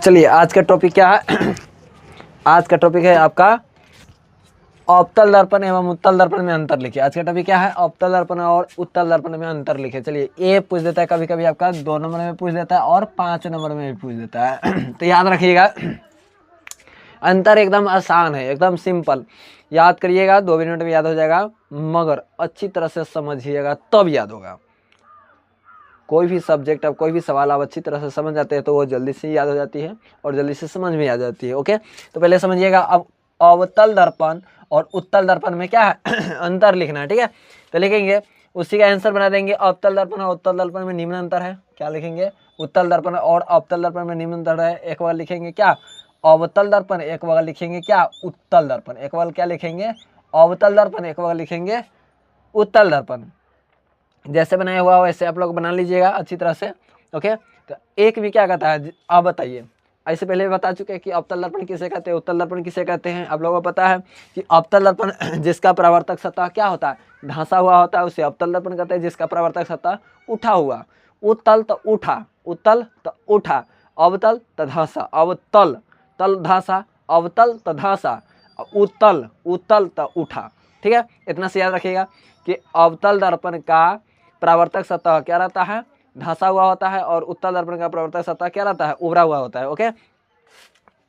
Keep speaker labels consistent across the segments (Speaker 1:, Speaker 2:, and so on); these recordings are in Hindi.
Speaker 1: चलिए आज का टॉपिक क्या है? आज का टॉपिक है आपका अवतल दर्पण एवं उत्तल दर्पण में अंतर लिखिए। आज का टॉपिक क्या है? अवतल दर्पण और उत्तल दर्पण में अंतर लिखिए। चलिए ये पूछ देता है, कभी कभी आपका 2 नंबर में पूछ देता है और 5 नंबर में भी पूछ देता है। तो याद रखिएगा, अंतर एकदम आसान है, एकदम सिंपल। याद करिएगा, 2 मिनट में याद हो जाएगा, मगर अच्छी तरह से समझिएगा तब याद होगा। कोई भी सब्जेक्ट, अब कोई भी सवाल आप अच्छी तरह से समझ जाते हैं तो वो जल्दी से याद हो जाती है और जल्दी से समझ में आ जाती है। ओके, तो पहले समझिएगा, अब अवतल दर्पण और उत्तल दर्पण में क्या है अंतर लिखना है। ठीक है, तो लिखेंगे, उसी का आंसर बना देंगे। अवतल दर्पण और उत्तल दर्पण में निम्न अंतर है, क्या लिखेंगे? उत्तल दर्पण और अवतल दर्पण में निम्न अंतर है। एक बार लिखेंगे क्या? अवतल दर्पण, एक बार लिखेंगे क्या? उत्तल दर्पण। एक बार क्या लिखेंगे? अवतल दर्पण, एक बार लिखेंगे उत्तल दर्पण। जैसे बनाया हुआ वैसे आप लोग बना लीजिएगा अच्छी तरह से। ओके, तो एक भी क्या कहता है आप बताइए। ऐसे पहले भी बता चुके हैं कि अवतल दर्पण किसे कहते हैं, उत्तल दर्पण किसे कहते हैं। आप लोगों को पता है कि अवतल दर्पण जिसका परावर्तक सतह क्या होता है, ढांसा हुआ होता है, उसे अवतल दर्पण कहते हैं। जिसका परावर्तक सतह उठा हुआ, उत्तल तो उठा, उत्तल तो उठा, अवतल तो ढांसा, अवतल तल ढांसा, अवतल तो ढांसा, उत्तल उत्तल तो उठा। ठीक है, इतना से याद रखिएगा कि अवतल दर्पण का परावर्तक सतह क्या रहता है? ढांसा हुआ होता है, और उत्तल दर्पण का परावर्तक सतह क्या रहता है? उभरा हुआ होता है। ओके,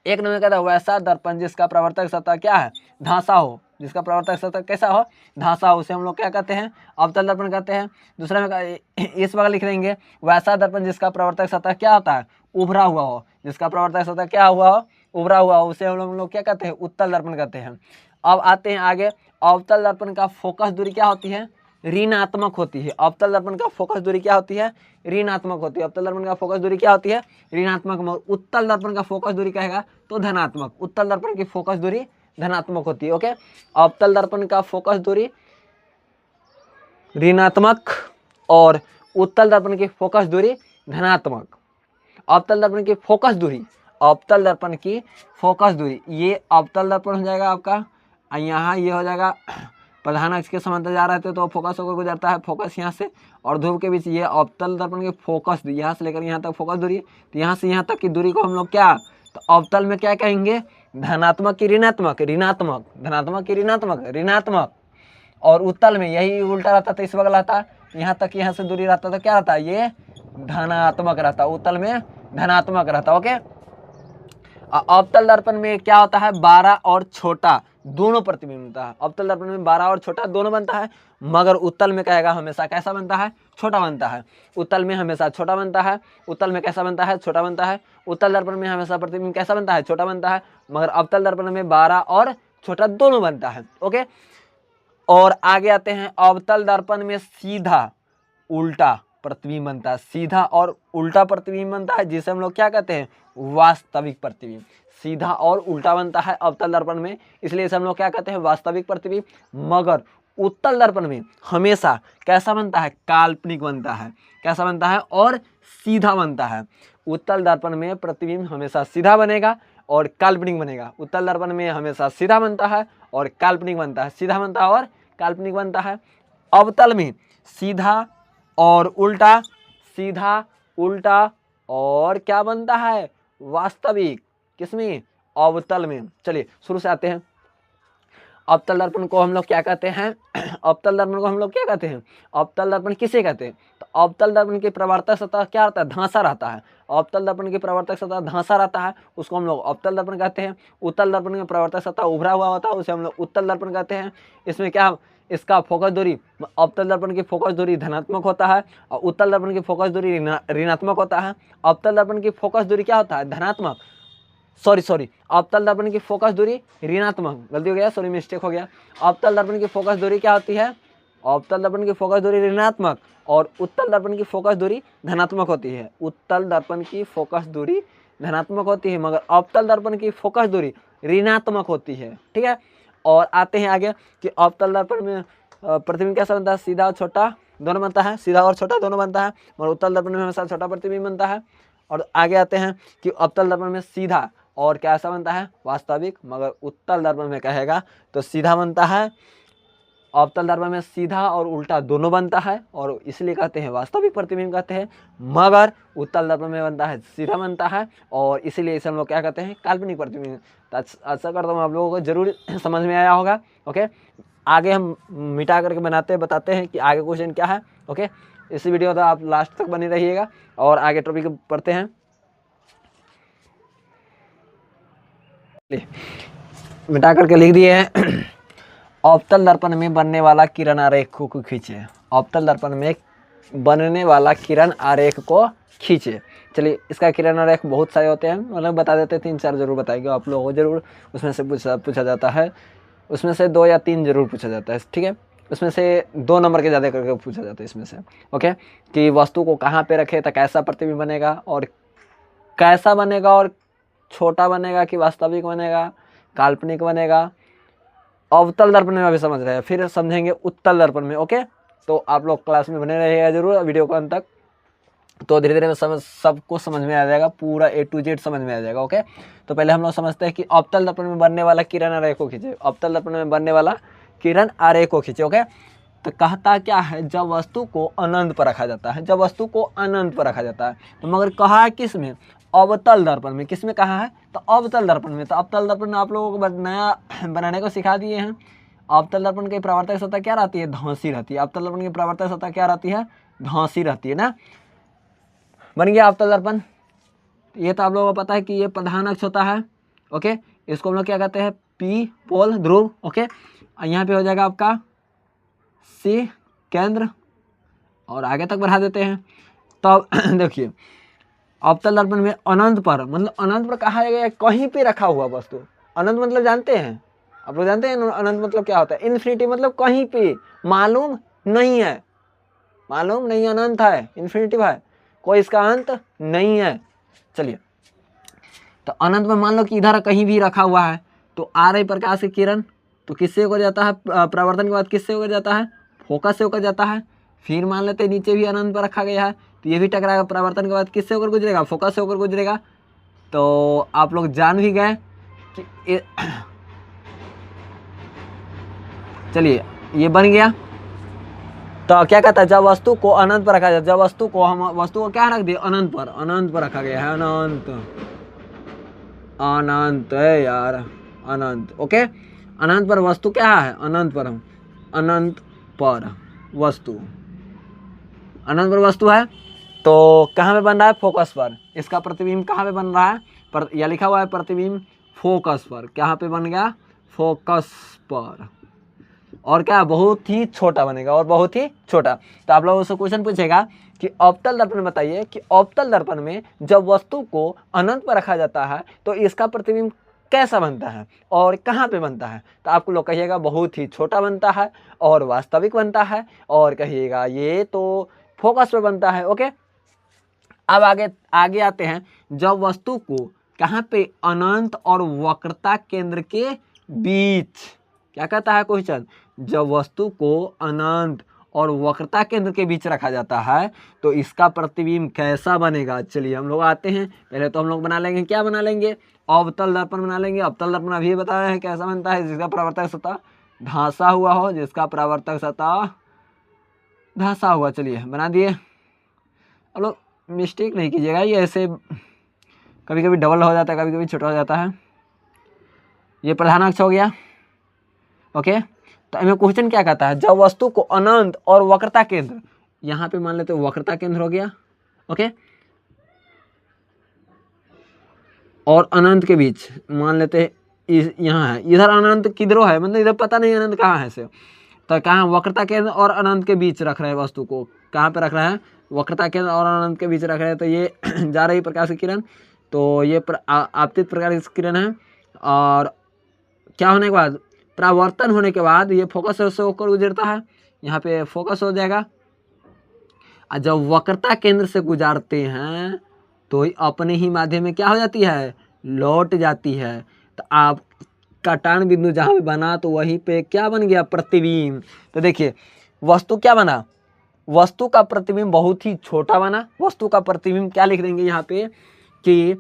Speaker 1: एक नंबर कहता है वैसा दर्पण जिसका परावर्तक सतह क्या है? ढांसा हो। जिसका परावर्तक सतह कैसा हो? ढांसा हो, उसे हम लोग क्या कहते हैं? अवतल दर्पण कहते हैं। दूसरा में इस बार लिख देंगे, वैसा दर्पण जिसका प्रवर्तक सतह क्या होता है? उभरा हुआ हो। जिसका प्रवर्तक सतह क्या हुआ हो? उभरा हुआ हो, उसे हम लोग क्या कहते हैं? उत्तल दर्पण कहते हैं। अब आते हैं आगे, अवतल दर्पण का फोकस दूरी क्या होती है? ऋणात्मक होती है। अवतल दर्पण का फोकस दूरी क्या होती है? ऋणात्मक होती है। अवतल दर्पण का फोकस दूरी क्या होती है? ऋणात्मक। उत्तल दर्पण का फोकस दूरी कहेगा तो धनात्मक। उत्तल दर्पण की फोकस दूरी धनात्मक होती है। ओके, अवतल दर्पण का फोकस दूरी ऋणात्मक और उत्तल दर्पण की फोकस दूरी धनात्मक। अवतल दर्पण की फोकस दूरी, अवतल दर्पण की फोकस दूरी, ये अवतल दर्पण हो जाएगा आपका, यहाँ ये हो जाएगा प्रधान अक्ष के समांतर जा रहे थे तो फोकस होकर गुजरता है, फोकस यहाँ से और ध्रुव के बीच ये अवतल दर्पण की फोकस, यहाँ से लेकर यहाँ तक फोकस दूरी, तो यहाँ से यहाँ तक की दूरी को हम लोग क्या, तो अवतल में क्या कहेंगे? धनात्मक की ऋणात्मक, ऋणात्मक, धनात्मक की ऋणात्मक, ऋणात्मक। और उत्तल में यही उल्टा रहता था, इस बगल रहता, यहाँ तक यहाँ से दूरी रहता तो क्या रहता? ये धनात्मक रहता, उत्तल में धनात्मक रहता। ओके, अवतल दर्पण में क्या होता है? बड़ा और छोटा दोनों प्रतिबिंब बनता है। अवतल दर्पण में बड़ा और छोटा दोनों बनता है, मगर उत्तल में कहेगा हमेशा कैसा बनता है? छोटा बनता है। उत्तल में हमेशा छोटा बनता है। उत्तल में कैसा बनता है? छोटा बनता है। उत्तल दर्पण में हमेशा प्रतिबिंब कैसा बनता है? छोटा बनता है, मगर अवतल दर्पण में बड़ा और छोटा दोनों बनता है। ओके, और आगे आते हैं, अवतल दर्पण में सीधा उल्टा प्रतिबिंब बनता है। सीधा और उल्टा प्रतिबिंब बनता है, जिसे हम लोग क्या कहते हैं? वास्तविक प्रतिबिंब। सीधा और उल्टा बनता है अवतल दर्पण में, इसलिए इसे हम लोग क्या कहते हैं? वास्तविक प्रतिबिंब। मगर उत्तल दर्पण में हमेशा कैसा बनता है? काल्पनिक बनता है। कैसा बनता है? और सीधा बनता है। उत्तल दर्पण में प्रतिबिंब हमेशा सीधा बनेगा और काल्पनिक बनेगा। उत्तल दर्पण में हमेशा सीधा बनता है और काल्पनिक बनता है, सीधा बनता है और काल्पनिक बनता है। अवतल में सीधा और उल्टा, सीधा उल्टा और क्या बनता है? वास्तविक। किसमें? अवतल में। चलिए शुरू से आते हैं। अवतल दर्पण को हम लोग क्या कहते हैं? अवतल दर्पण को हम लोग क्या कहते हैं? अवतल दर्पण किसे कहते हैं? तो अवतल दर्पण की प्रवर्तक सतह क्या रहता है? ढांसा रहता है। अवतल दर्पण की प्रवर्तक सतह ढांसा रहता है, उसको हम लोग अवतल दर्पण कहते हैं। उत्तल दर्पण की प्रवर्तक सतह उभरा हुआ होता है, उसे हम लोग उत्तल दर्पण कहते हैं। इसमें क्या, इसका फोकस दूरी, अवतल दर्पण की फोकस दूरी धनात्मक होता है और उत्तल दर्पण की फोकस दूरी ऋणात्मक होता है। अवतल दर्पण की फोकस दूरी क्या होता है? धनात्मक, सॉरी, अवतल दर्पण की फोकस दूरी ऋणात्मक, गलती हो गया, सॉरी मिस्टेक हो गया। अवतल दर्पण की फोकस दूरी क्या होती है? अवतल दर्पण की फोकस दूरी ऋणात्मक और उत्तल दर्पण की फोकस दूरी धनात्मक होती है। उत्तल दर्पण की फोकस दूरी धनात्मक होती है, मगर अवतल दर्पण की फोकस दूरी ऋणात्मक होती है। ठीक है, और आते हैं आगे कि अवतल दर्पण में प्रतिबिंब कैसा बनता है? सीधा और छोटा दोनों बनता है, सीधा और छोटा दोनों बनता है, मगर उत्तल दर्पण में हमेशा छोटा प्रतिबिंब बनता है। और आगे आते हैं कि अवतल दर्पण में सीधा और कैसा बनता है? वास्तविक, मगर उत्तल दर्पण में कहेगा तो सीधा बनता है अवतल दर्पण में सीधा और उल्टा दोनों बनता है और इसलिए कहते हैं वास्तविक प्रतिबिंब कहते हैं। मगर उत्तल दर्पण में बनता है सीधा बनता है और इसीलिए इसे हम लोग क्या कहते हैं, काल्पनिक प्रतिबिंब। तो आशा करता हूँ आप लोगों को जरूर समझ में आया होगा। ओके, आगे हम मिटा करके बनाते बताते हैं कि आगे क्वेश्चन क्या है। ओके, इस वीडियो तो आप लास्ट तक बने रहिएगा और आगे टॉपिक पढ़ते हैं। मिटा करके लिख दिए हैं अवतल दर्पण में बनने वाला किरण आरेख को खींचे। अवतल दर्पण में बनने वाला किरण आरेख को खींचे। चलिए, इसका किरण आरेख बहुत सारे होते हैं, मतलब बता देते हैं, 3-4 जरूर बताएंगे आप लोगों को जरूर। उसमें से पूछा जाता है, उसमें से 2 या 3 जरूर पूछा जाता है, ठीक है। उसमें से 2 नंबर के ज़्यादा करके पूछा जाता है इसमें से। ओके, कि वस्तु को कहाँ पे रखे तो कैसा प्रतिबिंब बनेगा और कैसा बनेगा, और छोटा बनेगा कि वास्तविक बनेगा, काल्पनिक बनेगा। अवतल दर्पण में अभी समझ रहे हैं, फिर समझेंगे उत्तल दर्पण में। ओके, तो आप लोग क्लास में बने रहिएगा जरूर वीडियो को अंत तक, तो धीरे धीरे सब कुछ समझ में आ जाएगा, पूरा A to Z समझ में आ जाएगा। ओके, तो पहले हम लोग समझते हैं कि अवतल दर्पण में बनने वाला किरण आरेख को खींचे। अवतल दर्पण में बनने वाला किरण आरेख को खींचे। ओके, तो कहता क्या है, जब वस्तु को अनंत पर रखा जाता है, जब वस्तु को अनंत पर रखा जाता है। तो मगर कहा है किस में, अवतल दर्पण में। किस में कहा है, तो अवतल दर्पण में। तो अवतल दर्पण आप लोगों को नया बनाने को सिखा दिए हैं। अवतल दर्पण की परावर्तक सतह क्या रहती है, धौंसी रहती है। अवतल दर्पण की परावर्तक सतह क्या रहती है, धौंसी रहती है ना। बन गया अवतल दर्पण। ये तो आप लोगों को पता है कि ये प्रधान अक्ष होता है। ओके, इसको हम लोग क्या कहते हैं, पी पोल ध्रुव। ओके, यहाँ पे हो जाएगा आपका सी केंद्र, और आगे तक बढ़ा देते हैं। तब देखिए, अवतल दर्पण में अनंत पर, मतलब अनंत पर कहा गया कहीं पे रखा हुआ वस्तु। अनंत मतलब जानते हैं आप लोग, जानते हैं अनंत मतलब क्या होता है, इन्फिनिटी मतलब कहीं पे, मालूम नहीं है, मालूम नहीं, अनंत है, इन्फिनिटी है, कोई इसका अंत नहीं है। चलिए, तो अनंत में मान लो कि इधर कहीं भी रखा हुआ है, तो आ रही प्रकाश की किरण तो किससे होकर जाता है, परावर्तन के बाद किससे होकर जाता है, फोकस से होकर जाता है। फिर मान लेते हैं नीचे भी अनंत पर रखा गया है, तो ये भी टकराएगा, परावर्तन के बाद किससे होकर गुजरेगा, फोकस से होकर गुजरेगा। तो आप लोग जान भी गए कि चलिए, ये बन गया। तो क्या कहता है, जब वस्तु को अनंत पर रखा जाए, जब वस्तु को हम वस्तु को क्या रख दिए, अनंत पर, अनंत पर रखा गया है, अनंत, अनंत है यार, अनंत। ओके, अनंत पर वस्तु क्या है, अनंत पर, अनंत पर वस्तु, अनंत पर वस्तु है, तो कहाँ पे बन रहा है, फोकस पर। इसका प्रतिबिंब कहाँ पे बन रहा है, पर यह लिखा हुआ है प्रतिबिंब फोकस पर। कहाँ पे बन गया, फोकस पर। और क्या, बहुत ही छोटा बनेगा, और बहुत ही छोटा। तो आप लोगों से क्वेश्चन पूछेगा कि अवतल दर्पण बताइए कि अवतल दर्पण में जब वस्तु को अनंत पर रखा जाता है तो इसका प्रतिबिंब कैसा बनता है और कहाँ पे बनता है। तो आपको लोग कहिएगा बहुत ही छोटा बनता है और वास्तविक बनता है, और कहिएगा ये तो फोकस पर बनता है। ओके, अब आगे आते हैं, जब वस्तु को कहाँ पे, अनंत और वक्रता केंद्र के बीच, क्या कहता है क्वेश्चन, जब वस्तु को अनंत और वक्रता केंद्र के बीच रखा जाता है तो इसका प्रतिबिंब कैसा बनेगा। चलिए हम लोग आते हैं, पहले तो हम लोग बना लेंगे, क्या बना लेंगे, अवतल दर्पण बना लेंगे। अवतल दर्पण अभी बताया है कैसा बनता है, जिसका परावर्तक सतह धंसा हुआ हो, जिसका परावर्तक सतह धंसा हुआ। चलिए बना दिए। अब लोग मिस्टेक नहीं कीजिएगा, ये ऐसे कभी कभी डबल हो जाता है, कभी कभी छोटा हो जाता है। ये प्रधान अक्ष हो गया। ओके, तो हमें क्वेश्चन क्या कहता है, जब वस्तु को अनंत और वक्रता केंद्र, यहाँ पे मान लेते हैं वक्रता केंद्र हो गया। ओके, और अनंत के बीच मान लेते हैं यहाँ है, इधर अनंत किधरों है, मतलब इधर पता नहीं अनंत कहाँ है से, तो कहाँ वक्रता केंद्र और अनंत के बीच रख रहे हैं वस्तु को। कहाँ पे रख रहा है, वक्रता केंद्र और अनंत के बीच रख रहे हैं। तो ये जा रही प्रकाश की किरण, तो ये आपतित प्रकाश की किरण है, और क्या होने के बाद, परावर्तन होने के बाद ये फोकस से होकर गुजरता है, यहाँ पे फोकस हो जाएगा। और जब वक्रता केंद्र से गुजारते हैं तो अपने ही माध्यम में क्या हो जाती है, लौट जाती है। तो आप कटान बिंदु जहाँ पे बना तो वहीं पे क्या बन गया, प्रतिबिंब। तो देखिए वस्तु क्या बना, वस्तु का प्रतिबिंब बहुत ही छोटा बना। वस्तु का प्रतिबिंब क्या लिख देंगे यहाँ पे कि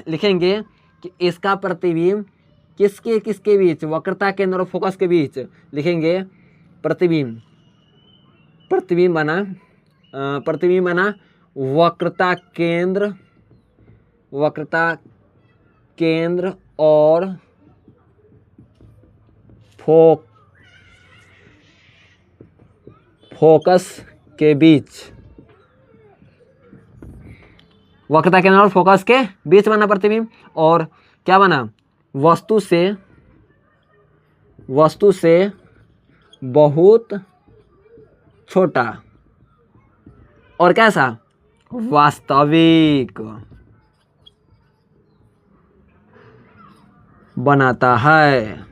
Speaker 1: लिखेंगे कि इसका प्रतिबिंब किसके किसके बीच, वक्रता केंद्र और फोकस के बीच लिखेंगे प्रतिबिंब। प्रतिबिंब बना, प्रतिबिंब बना वक्रता केंद्र, वक्रता केंद्र और फोकस के बीच, वक्रता केंद्र और फोकस के बीच बना प्रतिबिंब। और क्या बना, वस्तु से बहुत छोटा और कैसा, वास्तविक बनाता है।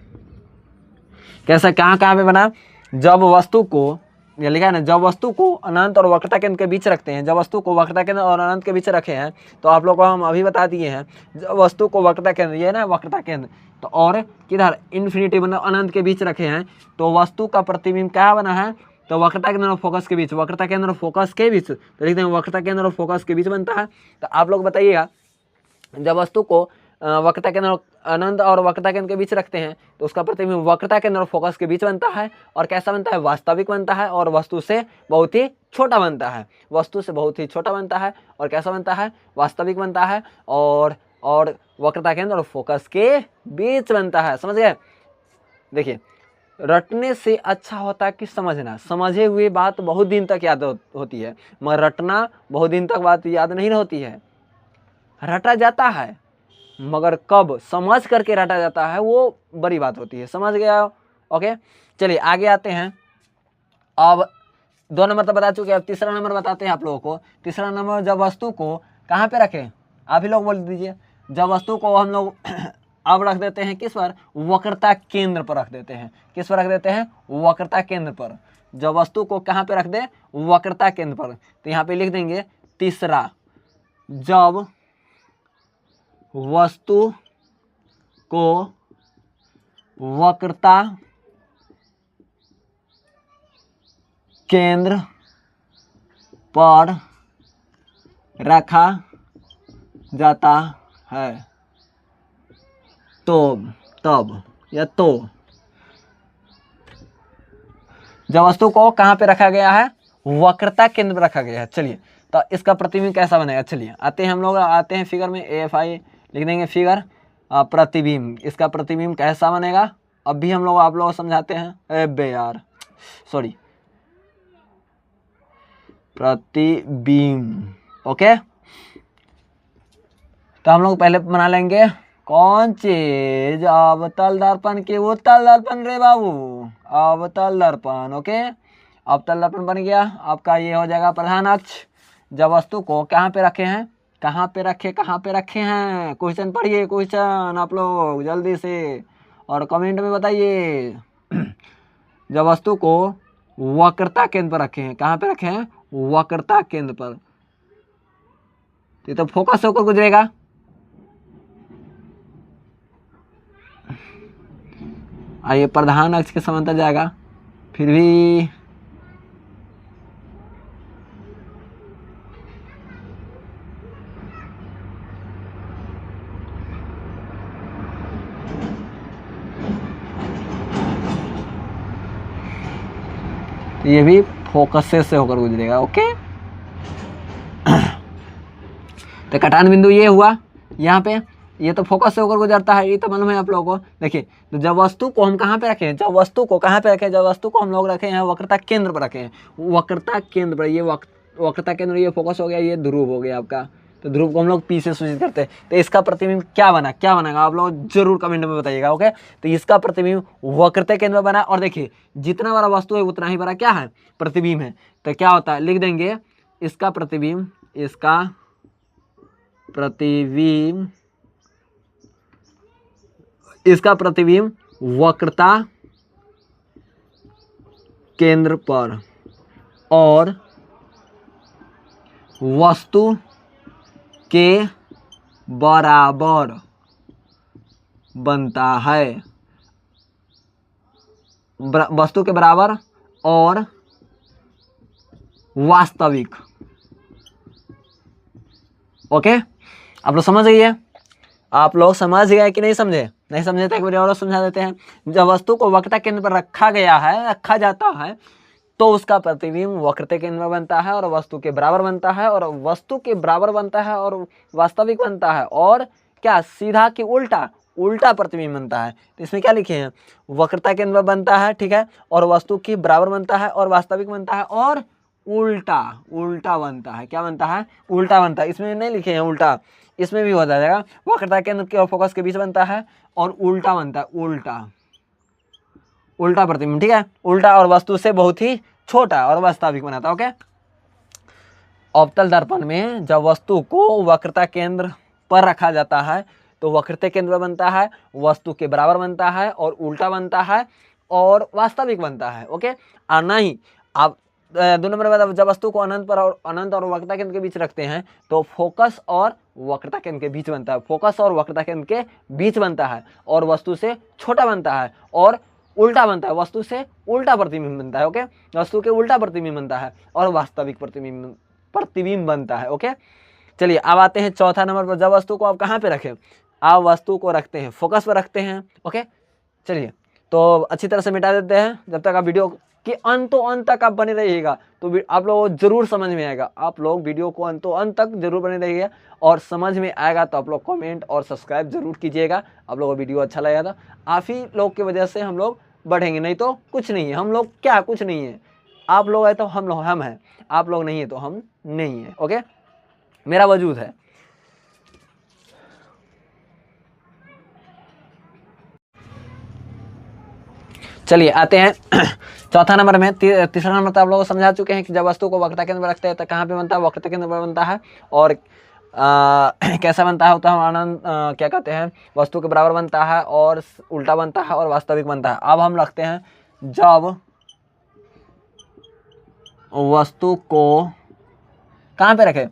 Speaker 1: कैसा, कहाँ कहाँ पे बना, जब वस्तु को, ये लिखा है ना, जब वस्तु को अनंत और वक्रता केंद्र के बीच रखते हैं, जब वस्तु को वक्रता केंद्र और अनंत के बीच रखे हैं, तो आप लोग को हम अभी बता दिए हैं, जब वस्तु को वक्रता केंद्र, ये ना वक्रता केंद्र, तो और किधर इन्फिनिटी मतलब अनंत के बीच रखे हैं, तो वस्तु का प्रतिबिंब क्या बना है, तो वक्रता केंद्र और फोकस के बीच, वक्रता केंद्र और फोकस के बीच, तो लिखते हैं वक्रता केंद्र और फोकस के बीच बनता है। तो आप लोग बताइएगा, जब वस्तु को वक्रता केंद्र अनंत और वक्रता केंद्र के बीच रखते हैं, तो उसका प्रतिबिंब वक्रता केंद्र और फोकस के बीच बनता है, और कैसा बनता है, वास्तविक बनता है, और वस्तु से बहुत ही छोटा बनता है, वस्तु से बहुत ही छोटा बनता है, और कैसा बनता है, वास्तविक बनता है, और वक्रता केंद्र और फोकस के बीच बनता है। समझ गए। देखिए, रटने से अच्छा होता है कि समझना। समझे हुए बात बहुत दिन तक याद होती है, मगर रटना बहुत दिन तक बात याद नहीं होती है। रटा जाता है, मगर कब समझ करके रटा जाता है वो बड़ी बात होती है। समझ गया। ओके, चलिए आगे आते हैं। अब 2 नंबर तो बता चुके, अब तीसरा नंबर बताते हैं आप लोगों को। तीसरा नंबर, जब वस्तु को कहाँ पे रखें, आप ही लोग बोल दीजिए। जब वस्तु को हम लोग अब रख देते हैं किस पर, वक्रता केंद्र पर रख देते हैं। किस पर रख देते हैं, वक्रता केंद्र पर। जब वस्तु को कहाँ पे रख दे, वक्रता केंद्र पर, तो यहाँ पे लिख देंगे तीसरा, जब वस्तु को वक्रता केंद्र पर रखा जाता है, तो तब या तो, जब वस्तु को कहाँ पे रखा गया है, वक्रता केंद्र पर रखा गया है। चलिए, तो इसका प्रतिबिंब कैसा बनेगा, चलिए आते हैं हम लोग, आते हैं फिगर में, AFI लिख देंगे फिगर, प्रतिबिंब। इसका प्रतिबिंब कैसा बनेगा, अब भी हम लोग आप लोग समझाते हैं। अबे यार सॉरी, प्रतिबिंब। ओके, तो हम लोग पहले बना लेंगे कौन चीज, अवतल दर्पण के उत्तल दर्पण रे बाबू, अवतल दर्पण। ओके, अवतल दर्पण बन गया आपका, ये हो जाएगा प्रधान अक्ष। जब वस्तु को कहाँ पे रखे हैं, कहाँ पे रखे हैं, क्वेश्चन पढ़िए, क्वेश्चन आप लोग जल्दी से और कमेंट में बताइए। जब वस्तु को वक्रता केंद्र पर रखे हैं, कहाँ पे रखे हैं, वक्रता केंद्र पर, तो फोकस होकर गुजरेगा। आइए, प्रधान अक्ष के समांतर जाएगा, फिर भी ये भी फोकस से होकर गुजरेगा। ओके, तो कटान बिंदु ये हुआ यहाँ पे, ये तो फोकस से होकर गुजरता है, ये तो मालूम है आप लोगों को। देखिए, तो जब वस्तु को हम कहाँ पे रखें, जब वस्तु को कहाँ पे रखें, जब वस्तु को हम लोग रखे हैं वक्रता केंद्र पर रखे हैं, वक्रता केंद्र पर, ये वक्रता केंद्र, ये फोकस हो गया, ये ध्रुव हो गया आपका, तो ध्रुव को हम लोग P से सूचित करते हैं। तो इसका प्रतिबिंब क्या बनेगा आप लोग जरूर कमेंट में बताइएगा। ओके, तो इसका प्रतिबिंब वक्रता केंद्र बना, और देखिए जितना बड़ा वस्तु है उतना ही बड़ा क्या है, प्रतिबिंब है। तो क्या होता है, लिख देंगे इसका प्रतिबिंब, इसका प्रतिबिंब वक्रता केंद्र पर और वस्तु के बराबर बनता है, वस्तु के बराबर और वास्तविक। ओके, आप लोग समझ गए कि नहीं समझे? नहीं समझे तो एक बार और समझा देते हैं। जब वस्तु को वक्रता केंद्र पर रखा गया है, रखा जाता है, तो उसका प्रतिबिंब वक्रता केंद्र में बनता है और वस्तु के बराबर बनता है, और वस्तु के बराबर बनता है और वास्तविक बनता है, और क्या सीधा कि उल्टा, उल्टा प्रतिबिंब बनता है। तो इसमें क्या लिखे हैं, वक्रता केंद्र में बनता है, ठीक है, और वस्तु के बराबर बनता है और वास्तविक बनता है, और उल्टा, उल्टा बनता है। क्या बनता है, उल्टा बनता है। इसमें नहीं लिखे हैं उल्टा, इसमें भी हो जाएगा, वक्रता केंद्र के और फोकस के बीच बनता है और उल्टा बनता है, उल्टा, उल्टा प्रतिबिंब, ठीक है, उल्टा, और वस्तु से बहुत ही छोटा और वास्तविक बनाता है। ओके, अवतल दर्पण में जब वस्तु को वक्रता केंद्र पर रखा जाता है तो वक्रता केंद्र बनता है, वस्तु के बराबर बनता है और उल्टा बनता है और वास्तविक बनता है। ओके, और नहीं आप 2 नंबर में जब वस्तु को अनंत और वक्रता केंद्र के बीच रखते हैं तो फोकस और वक्रता केंद्र के बीच बनता है, फोकस और वक्रता केंद्र के बीच बनता है, और वस्तु से छोटा बनता है और उल्टा बनता है, वस्तु से उल्टा प्रतिबिंब बनता है। ओके, वस्तु के उल्टा प्रतिबिंब बनता है और वास्तविक प्रतिबिंब बनता है। ओके, चलिए अब आते हैं चौथा नंबर पर। जब वस्तु को आप कहाँ पे रखें, आप वस्तु को रखते हैं फोकस पर रखते हैं। ओके, चलिए तो अच्छी तरह से मिटा देते हैं। जब तक आप वीडियो के अंत तक आप बने रहिएगा तो आप लोगों को जरूर समझ में आएगा। आप लोग वीडियो को अंत तक जरूर बने रहिएगा, और समझ में आएगा तो आप लोग कमेंट और सब्सक्राइब जरूर कीजिएगा। आप लोगों को वीडियो अच्छा लगेगा तो आप ही लोग की वजह से हम लोग बढ़ेंगे, नहीं तो कुछ नहीं है। हम लोग क्या, कुछ नहीं है। आप लोग है तो हम हैं, आप लोग नहीं है तो हम नहीं है। ओके, मेरा वजूद है। चलिए आते हैं चौथा नंबर में। तीसरा नंबर तो आप लोगों को समझा चुके हैं कि जब वस्तु को वक्रता केंद्र पर रखते हैं तो कहाँ पे बनता है, वक्रता केंद्र पर बनता है, और कैसा बनता है, तो हम अनंत क्या कहते हैं, वस्तु के बराबर बनता है और उल्टा बनता है और वास्तविक बनता है। अब हम रखते हैं जब वस्तु को कहाँ पे रखें,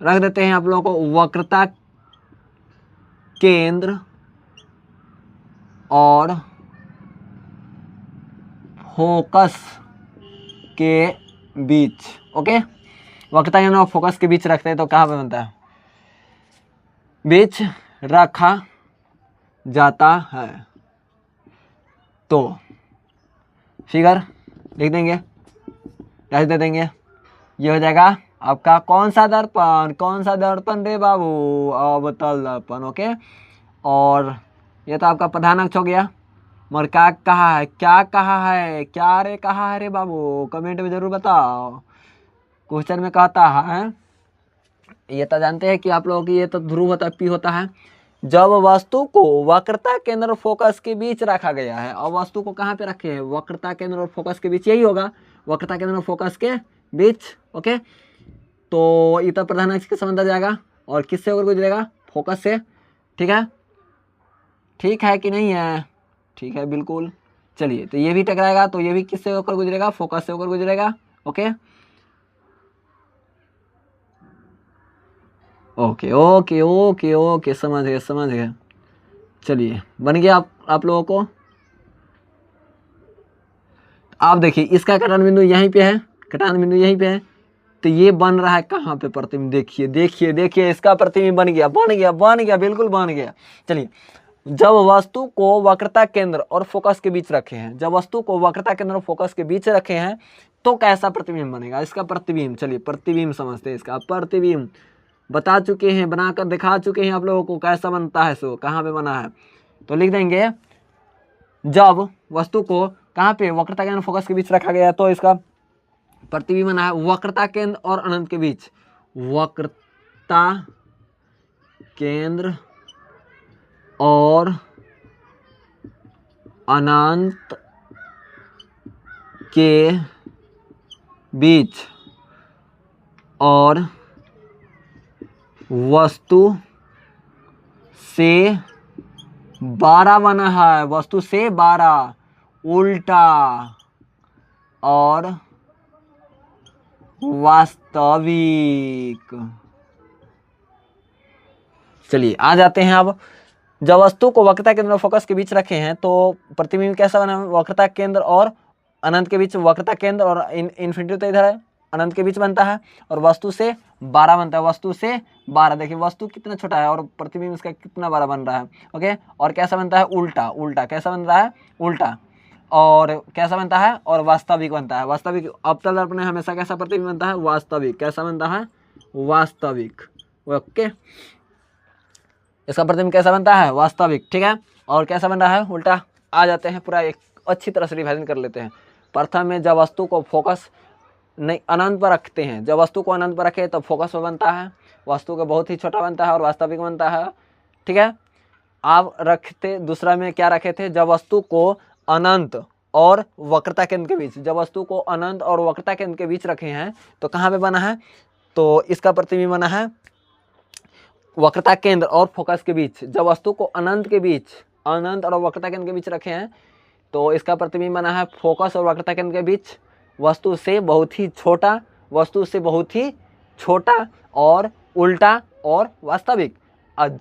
Speaker 1: रख देते हैं आप लोगों को वक्रता केंद्र और फोकस के बीच। ओके, वक्रता केंद्र और फोकस के बीच रखते हैं तो कहाँ पे बनता है, बीच रखा जाता है। तो फिगर लिख देंगे, डैश दे देंगे, ये हो जाएगा आपका कौन सा दर्पण, कौन सा दर्पण रे बाबू, अवतल दर्पण। ओके, और ये तो आपका प्रधान अक्ष हो गया। मगर क्या कहा है, क्या कहा है, क्या रे कहा है रे बाबू, कमेंट में जरूर बताओ। क्वेश्चन में कहता है, ये तो जानते हैं कि आप लोगों की ये तो ध्रुव होता है, पी होता है। जब वस्तु को वक्रता केंद्र और फोकस के बीच रखा गया है, और वस्तु को कहाँ पे रखे हैं, वक्रता केंद्र और फोकस के बीच, यही होगा, वक्रता केंद्र और फोकस के बीच। ओके, तो ये तो प्रधान अक्ष के संबंध आ जाएगा, और किससे होकर गुजरेगा, फोकस से। ठीक है, ठीक है कि नहीं है, ठीक है बिल्कुल। चलिए, तो ये भी टकराएगा तो ये भी किससे होकर गुजरेगा, फोकस से होकर गुजरेगा। Okay okay okay okay okay, समझ गए समझ गए। चलिए, बन गया आप लोगों को। आप देखिए, इसका कटान बिंदु यहीं पे है, कटान बिंदु यहीं पे है, तो ये बन रहा है कहाँ पे प्रतिबिंब, देखिए देखिए देखिए, इसका प्रतिबिंब बन गया बन गया बन गया, बिल्कुल बन गया। चलिए, जब वस्तु को वक्रता केंद्र और फोकस के बीच रखे हैं, जब वस्तु को वक्रता केंद्र और फोकस के बीच रखे हैं तो कैसा प्रतिबिंब बनेगा, इसका प्रतिबिंब। चलिए प्रतिबिंब समझते हैं, इसका प्रतिबिंब बता चुके हैं, बनाकर दिखा चुके हैं आप लोगों को कैसा बनता है, सो कहाँ पे बना है। तो लिख देंगे, जब वस्तु को कहाँ पे वक्रता केंद्र फोकस के बीच रखा गया तो इसका प्रतिबिंब बना है वक्रता केंद्र और अनंत के बीच, वक्रता केंद्र और अनंत के बीच, और वस्तु से 12 बना है, वस्तु से 12, उल्टा और वास्तविक। चलिए आ जाते हैं अब, जब वस्तु को वक्रता केंद्र और फोकस के बीच रखे हैं तो प्रतिबिंब कैसा बना, वक्रता केंद्र और अनंत के बीच, वक्रता केंद्र और इन्फिनिटी तो इधर है, अनंत के बीच बनता है, और वस्तु से 12 बनता है, वस्तु से 12। देखिए वस्तु कितना छोटा है और प्रतिबिंब इसका कितना बड़ा बन रहा है। ओके, और कैसा बनता है, उल्टा, उल्टा कैसा बन रहा है, उल्टा, और कैसा बनता है, और वास्तविक बनता है। वास्तविक अवतल दर्पण में हमेशा कैसा प्रतिबिंब बनता है, वास्तविक, कैसा बनता है, वास्तविक। ओके, इसका प्रतिबिंब कैसा बनता है, वास्तविक, ठीक है। और कैसा बन रहा है, उल्टा। आ जाते हैं पूरा एक अच्छी तरह से रिवाइजन कर लेते हैं। प्रथम में जब वस्तु को फोकस नहीं अनंत पर रखते हैं, जब वस्तु को अनंत पर रखे तब फोकस में बनता है, वस्तु का बहुत ही छोटा बनता है और वास्तविक बनता है, ठीक है। आप रखते दूसरा में क्या रखे थे, जब वस्तु को अनंत और वक्रता केंद्र के बीच, जब वस्तु को अनंत और वक्रता केंद्र के बीच रखे हैं तो कहाँ पे बना है, तो इसका प्रतिबिंब बना है वक्रता केंद्र और फोकस के बीच। जब वस्तु को अनंत के बीच, अनंत और वक्रता केंद्र के बीच रखे हैं तो इसका प्रतिबिंब बना है फोकस और वक्रता केंद्र के बीच, वस्तु से बहुत ही छोटा, वस्तु से बहुत ही छोटा और उल्टा और वास्तविक। और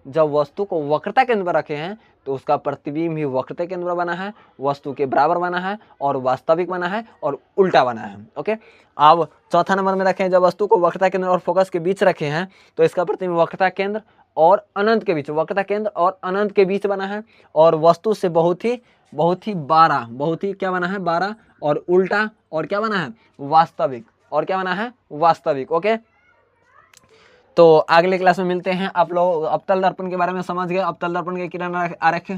Speaker 1: जब वस्तु को वक्रता केंद्र पर रखे हैं तो उसका प्रतिबिंब भी वक्रता केंद्र पर बना है, वस्तु के बराबर बना है और वास्तविक बना है और उल्टा बना है। ओके, अब चौथा नंबर में रखें, जब वस्तु को वक्रता केंद्र और फोकस के बीच रखे हैं तो इसका प्रतिबिंब वक्रता केंद्र और अनंत के बीच, वक्रता केंद्र और अनंत के बीच बना है, और वस्तु से बहुत ही 12, बहुत ही क्या बना है, 12, और उल्टा, और क्या बना है, वास्तविक, और क्या बना है, वास्तविक। ओके, तो अगले क्लास में मिलते हैं। आप लोग अवतल दर्पण के बारे में समझ गए, अवतल दर्पण के किरण आरेख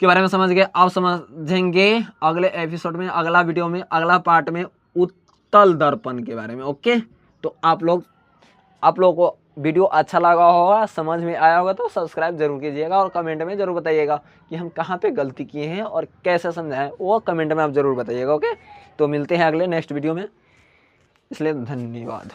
Speaker 1: के बारे में समझ गए। आप समझेंगे अगले एपिसोड में, अगला वीडियो में, अगला पार्ट में उत्तल दर्पण के बारे में। ओके, तो आप लोगों को वीडियो अच्छा लगा होगा, समझ में आया होगा तो सब्सक्राइब जरूर कीजिएगा और कमेंट में जरूर बताइएगा कि हम कहाँ पे गलती किए हैं और कैसे समझाएं, वो कमेंट में आप जरूर बताइएगा। ओके, तो मिलते हैं अगले नेक्स्ट वीडियो में, इसलिए धन्यवाद।